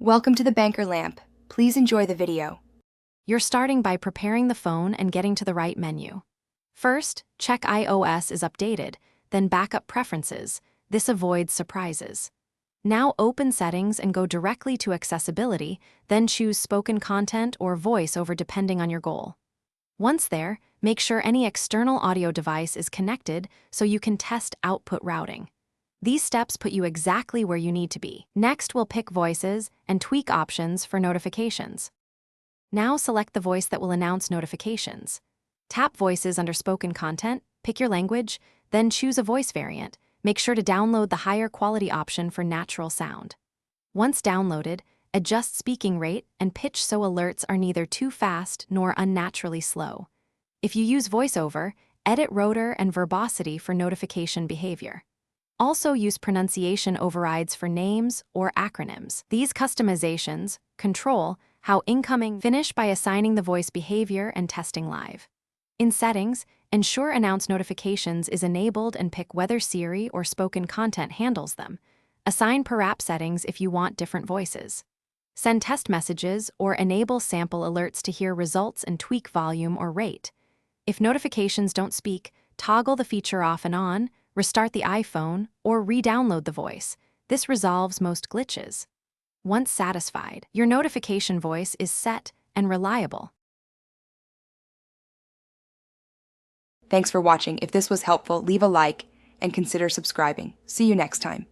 Welcome to the Banker Lamp. Please enjoy the video. You're starting by preparing the phone and getting to the right menu. First, check iOS is updated, then Backup Preferences. This avoids surprises. Now open Settings and go directly to Accessibility, then choose Spoken Content or Voice over depending on your goal. Once there, make sure any external audio device is connected so you can test output routing. These steps put you exactly where you need to be. Next, we'll pick voices and tweak options for notifications. Now select the voice that will announce notifications. Tap Voices under Spoken Content, pick your language, then choose a voice variant. Make sure to download the higher quality option for natural sound. Once downloaded, adjust speaking rate and pitch so alerts are neither too fast nor unnaturally slow. If you use VoiceOver, edit rotor and verbosity for notification behavior. Also use pronunciation overrides for names or acronyms. These customizations control how incoming finish by assigning the voice behavior and testing live. In Settings, ensure Announce Notifications is enabled and pick whether Siri or Spoken Content handles them. Assign per app settings if you want different voices. Send test messages or enable sample alerts to hear results and tweak volume or rate. If notifications don't speak, toggle the feature off and on, restart the iPhone, or re-download the voice. This resolves most glitches. Once satisfied, your notification voice is set and reliable. Thanks for watching. If this was helpful, leave a like and consider subscribing. See you next time.